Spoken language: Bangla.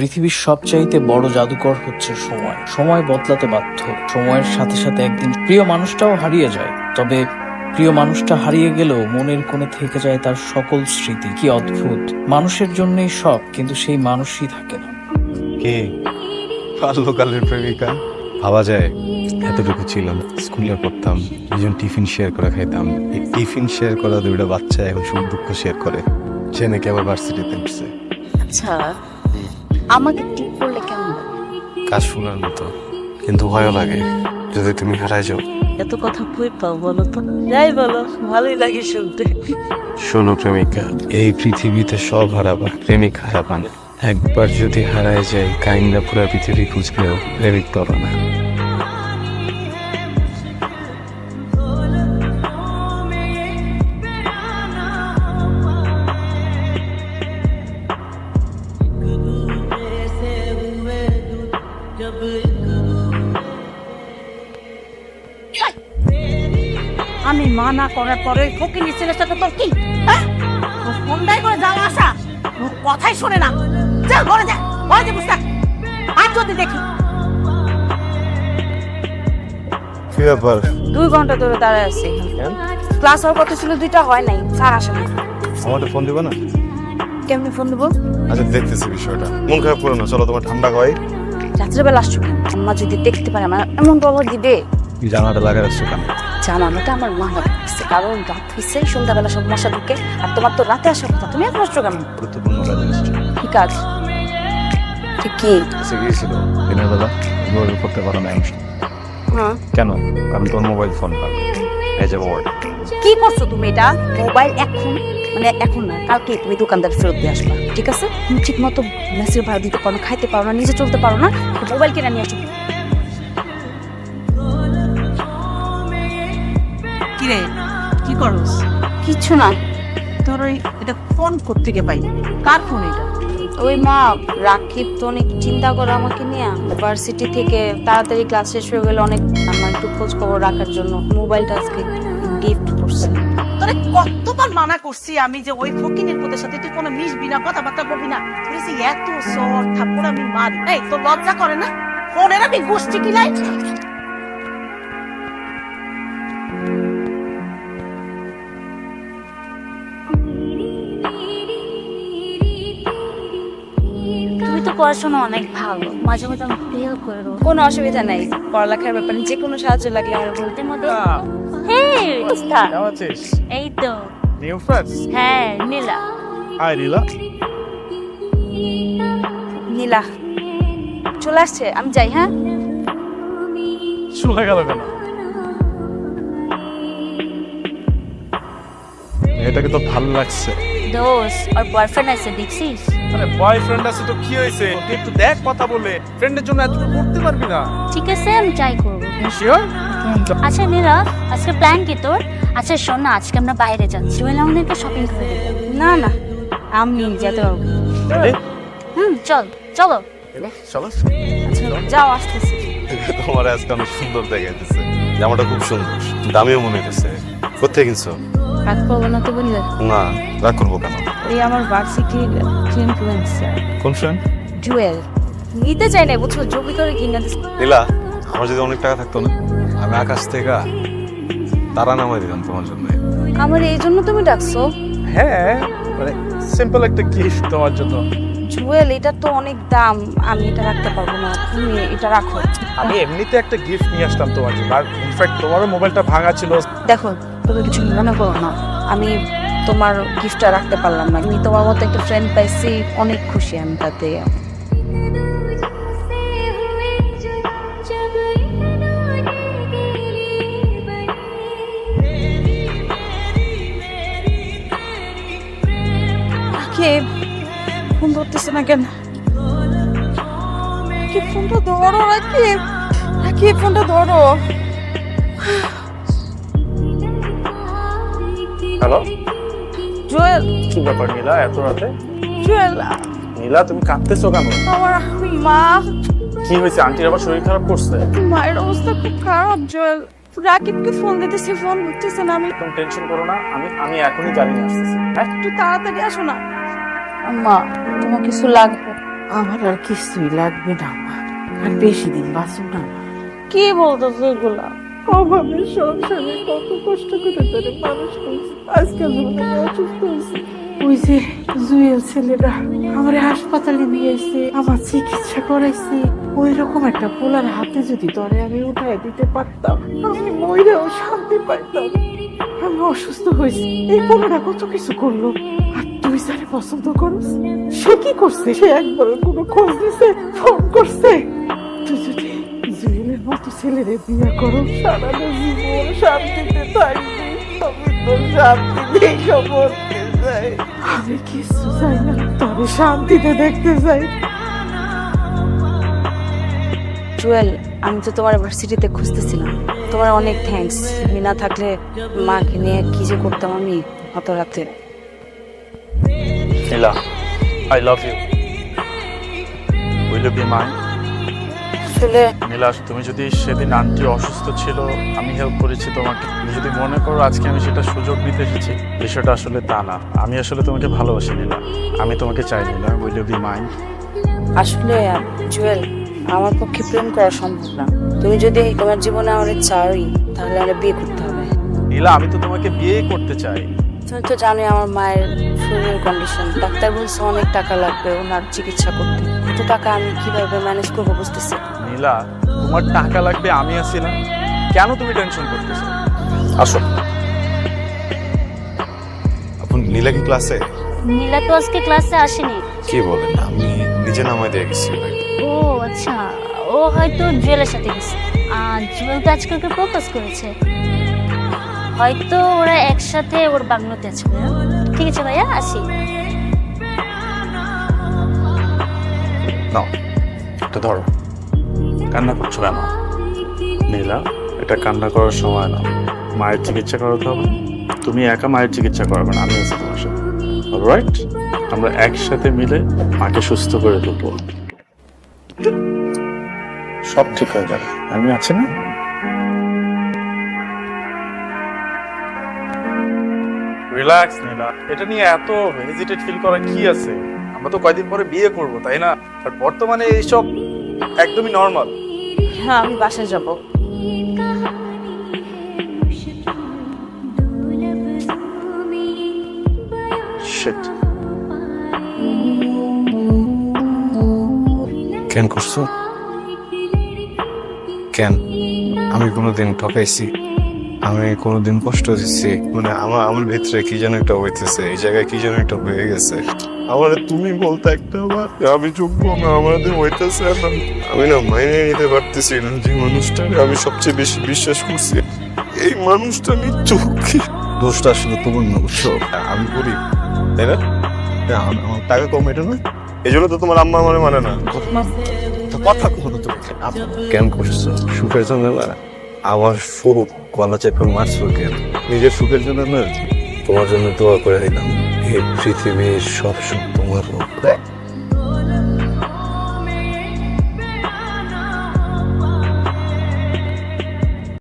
পৃথিবীর সবচাইতে বড় জাদুকর হচ্ছে সময়। সময় বদলাতে বাধ্য। সময়ের সাথে সাথে একদিন প্রিয় মানুষটাও হারিয়ে যায়। তবে প্রিয় মানুষটা হারিয়ে গেলেও মনের কোণে থেকে যায় তার সকল স্মৃতি। কি অদ্ভুত! মানুষের জন্যই সব, কিন্তু সেই মানুষই থাকে না। কে? বাল্যকালের প্রেমিকা? ভাবা যায় এতটুকু ছিলাম, স্কুলে পড়তাম, দুজন টিফিন শেয়ার করে খাইতাম। এই টিফিন শেয়ার করা দুইটা বাচ্চা এখন সুখ দুঃখ শেয়ার করে। সে নাকি আবার ভার্সিটিতে উঠছে। আচ্ছা, আমাকে টিপ করলে কেমন লাগে? কাজ ফুলার মতো, কিন্তু ভয়ও লাগে যদি তুমি হারাই যাও। এত কথা ভয় পাও বলো তো? যাই বলো, ভালোই লাগে শুনতে। শোনো প্রেমিকা, এই পৃথিবীতে সব হারাবা, প্রেমিক হারাবা না। একবার যদি হারায় যায়, কাইন্ডা পুরা পৃথিবী খুঁজলেও প্রেমিক পাবা না। আমি মানা করার পরে ফকিনি ছেলের সাথে তোর কি? হ্যাঁ, তোর ফোনটাই করে যাওয়া আসা, তোর কথাই শোনে না। চল ঘরে যা, ঘরে যা বসে থাক। আর যদি দেখি কি ব্যাপার? 2 ঘন্টা ধরে দাঁড়ায় আছি। ক্লাস হওয়ার কথা ছিল, 2টা হয় নাই। স্যার আসে না। আমাদের ফোন দিবা না? কেমনি ফোন দেবো? আচ্ছা দেখতেছি বিষয়টা। মন খারাপ করো না, চলো তোমার ঠান্ডা হয়। রাত্রেবেলা আসছো কেন? আম্মা যদি দেখতে পারে আমার এমন বলবার দিবে। তুই জানাটা লাগা রাখছো কেন? জানানোটা আমার মা লাগছে, কারণ রাত হয়েছে, সন্ধ্যাবেলা সব মশা ঢুকে। আর তোমার তো রাতে আসার কথা, তুমি এখন আসছো কেন? গুরুত্বপূর্ণ কাজ আসছে। কি কাজ? ঠিক কি? সে গিয়েছিল দিনের বেলা, যোগাযোগ করতে পারো না অনুষ্ঠান। হ্যাঁ, কেন? কারণ তোর মোবাইল ফোন পাবে। এই যে ওয়ার্ড। কি করছো তুমি? এটা মোবাইল এখন, মানে এখন না, কালকে তুমি দোকানদার ফেরত দিয়ে আসবা, ঠিক আছে? তুমি ঠিক মতো মেসের ভাড়া দিতে পারো না, খাইতে পারো না, নিজে চলতে পারো না, মোবাইল কিনে নিয়ে আসো। কিরে, কি করস? কিচ্ছু না। তোর ওই এটা ফোন কোত্থেকে পাই? কার ফোন এটা? ওই মা, রাকিব তো অনেক চিন্তা করে আমাকে নিয়ে। ভার্সিটি থেকে তাড়াতাড়ি ক্লাস শেষ হয়ে গেলে অনেক আমার একটু খোঁজ খবর রাখার জন্য মোবাইলটা আজকে গিফট করছে। তোরে কতবার মানা করছি আমি যে ওই ফকিনের পুতের সাথে তুই কোনো মিশবি না, কথাবার্তা বলবি না। তুই যে এত সর থাপ্পড় আমি মারি। এই তোর লজ্জা করে না? ফোনের আমি গোষ্ঠী কিলাই। তুমি তো পড়াশোনা অনেক ভালো, মাঝে মাঝে আমি ফেল করে দেবো। কোনো অসুবিধা নাই, পড়ালেখার ব্যাপারে যে কোনো সাহায্য লাগলে আমার বলতে মতো। হ্যাঁ, কেমন আছিস? এই তো। New friends? হ্যাঁ, নীলা। হাই নীলা। নীলা চলে আসছে, আমি যাই। হ্যাঁ, চলে গেল কেন? এটাকে তো ভালো লাগছে। দোষ আর বয়ফ্রেন্ড আছে, দেখছিস? আরে বয়ফ্রেন্ড আছে তো কি হয়েছে? তুই একটু দেখ, কথা বলে। ফ্রেন্ডের জন্য এতটুকু করতে পারবি না? ঠিক আছে, আমি ট্রাই করবো। শিওর? আচ্ছা নীলা, আজকে প্ল্যান কি তোর? আচ্ছা শোন না, আজকে আমরা বাইরে যাচ্ছি, ওই আমাদেরকে শপিং করে দেবে। না না, আমি যেতে পারবো। চল চলো। চলো। আচ্ছা যাও, আসতেছি। তোমার আজকে অনেক সুন্দর দেখাইতেছে। জামাটা খুব সুন্দর, দামিও মনে হইতেছে। কোথায় কিনছো? রাগ করবো না তো বললে? না, রাগ করবো কেন? এই আমার ভার্সিটির ইনফ্লুয়েন্সার কোন ফ্রেন্ড? জুয়েল। নিতে চাই না, বুঝছো, জমি করে কিনে দিস। নীলা, আমার যদি অনেক টাকা থাকতো না, আমি আকাশ থেকে তারা নামাই দিতাম তোমার জন্য। আমার এই জন্য তুমি ডাকছো? হ্যাঁ, মানে সিম্পল একটা গিফট তোমার জন্য। জুয়েল, এটা তো অনেক দাম, আমি এটা রাখতে পারবো না, তুমি এটা রাখো। আমি এমনিতে একটা গিফট নিয়ে আসলাম তোমার জন্য। আর ইনফ্যাক্ট তোমারও মোবাইলটা ভাঙা ছিল। দেখো, তুমি কিছু মনে করো না, আমি তোমার গিফটটা রাখতে পারলাম না। আমি তোমার মতো একটা ফ্রেন্ড পাইছি, অনেক খুশি আমি তাতে। ফোন ধরতেছে না কেন? কি ফোনটা ধরো, রাকিব। রাকিব, ফোনটা ধরো। হ্যালো, জুয়েল। কি ব্যাপার নীলা, এত রাতে? জুয়েল, নীলা তুমি কাঁদতেছো কেন? আমার মা। কি হয়েছে? আন্টির আবার শরীর খারাপ করছে? মায়ের অবস্থা খুব খারাপ জুয়েল। রাকিবকে ফোন দিতেছি, ফোন ধরতেছে না। আমি তুমি টেনশন করো না, আমি এখনই গাড়ি নিয়ে আসতেছি। হ্যাঁ, একটু তাড়াতাড়ি আসো না। আম্মা, তোমার কিছু লাগবে? আমার আর কিছুই লাগবে না মা, আর বেশি দিন বাঁচব না। কি বলতেছো এগুলা? অভাবের সংসারে কত কষ্ট করে তোরে মানুষ করছি, আজকাল যখন আমি অসুস্থ হয়েছি, ওই যে জুয়েল ছেলেরা আমার হাসপাতালে নিয়ে এসে আমার চিকিৎসা করাইছে, ওই রকম একটা পোলার হাতে যদি তোরে আমি উঠায় দিতে পারতাম, আমি মইরাও শান্তি পাইতাম। আমি অসুস্থ হয়েছি, এই পোলাটা কত কিছু করলো, আর তুই যারে পছন্দ করিস সে কি করছে? সে একবার কোনো খোঁজ দিছে, ফোন করছে? তুই যদি জুয়েলের মতো ছেলেরে বিয়ে করো, সারাটা জীবন শান্তিতে থাকবি। আমি তো শান্তিতেই মরতে চাই, আমি কিছু চাই না, তবে শান্তিতে দেখতে চাই। জুয়েল, আমি তো তোমার ভার্সিটিতে খুঁজতেছিলাম, তোমার অনেক থ্যাঙ্কস। তুমি না থাকলে মাকে নিয়ে কি যে করতাম আমি অত রাতে। Nila, I love you. Will you be mine? আসলে নীলা, তুমি যদি সেদিন আন্টি অসুস্থ ছিল, আমি হেল্প করেছি তোমাকে, তুমি যদি মনে করো আজকে আমি সেটা সুযোগ নিতে এসেছি, বিষয়টা আসলে তা না। আমি আসলে তোমাকে ভালোবাসি নীলা, আমি তোমাকে চাই Nila. Will you be mine? আসলে জুয়েল, আমার পক্ষে প্রেম করা সম্ভব না। তুমি যদি তোমার জীবনে আমার চাই, তাহলে আমার বিয়ে করতে হবে। নীলা, আমি তো তোমাকে বিয়ে করতে চাই। তুমি তো জানোই আমার মায়ের শরীরের কন্ডিশন, ডাক্তার বলছে অনেক টাকা লাগবে ওনার চিকিৎসা করতে। এত টাকা আমি কিভাবে ম্যানেজ করবো বুঝতেছি। নীলা, তোমার টাকা লাগবে, আমি আছি না, কেন তুমি টেনশন করতেছো? আসো। আপনি নীলা কি ক্লাসে? নীলা তো আজকে ক্লাসে আসেনি। কি বলেন, আমি নিজে নামাই দিয়ে গেছি। ও আচ্ছা, ও হয়তো জুয়েলের সাথে গেছে। জুয়েল তো আজকে ওকে প্রপোজ করেছে, হয়তো ওরা একসাথে ওর বাংলোতে আছে। ভাইয়া ঠিক আছে ভাইয়া, আসি। নাও, এটা ধরো। কান্না করছো কেন? নীলা, এটা কান্না করার সময় না, মায়ের চিকিৎসা করাতে হবে। তুমি একা মায়ের চিকিৎসা করাবে না, আমি আছি তোমার সাথে। অলরাইট, আমরা একসাথে মিলে মাকে সুস্থ করে তুলবো। সব ঠিক হয়ে যাবে, আমি আছি না? রিল্যাক্স নীলা, এটা নিয়ে এত হেজিটেট ফিল করা কি আছে? আমরা তো কয়দিন পরে বিয়ে করব, তাই না? আর বর্তমানে এইসব একদমই নর্মাল। হ্যাঁ, আমি বাসায় যাব। শিট। কেন করছো? কেন? আমি কোনোদিন ঠকাইছি? আমি কোনোদিন কষ্ট দিচ্ছি? মানে আমার ভিতরে কি যেন একটা হইতেছে, এই জায়গায় কি যেন একটা হয়ে গেছে। আমার তুমি বলতে একটা আবার আমি যোগ্য না, আমাদের হইতেছে না। আমি না মাইনে নিতে পারতেছি না যে মানুষটাকে আমি সবচেয়ে বেশি বিশ্বাস করছি, এই মানুষটা মৃত্যু। দোষটা আসলে তোমার না, বুঝছো? আমি করি, তাই না? আমার টাকা কম, এটা না? এই জন্য তো তোমার আম্মা আমার মানে না। কথা কখনো তুমি কেন করছো? সুখের জন্য না, আমার সুখ গলা চেপে মারছো কেন? নিজের সুখের জন্য না, তোমার জন্য দোয়া করে দিলাম, এই পৃথিবীর সব সুখ তোমার হোক।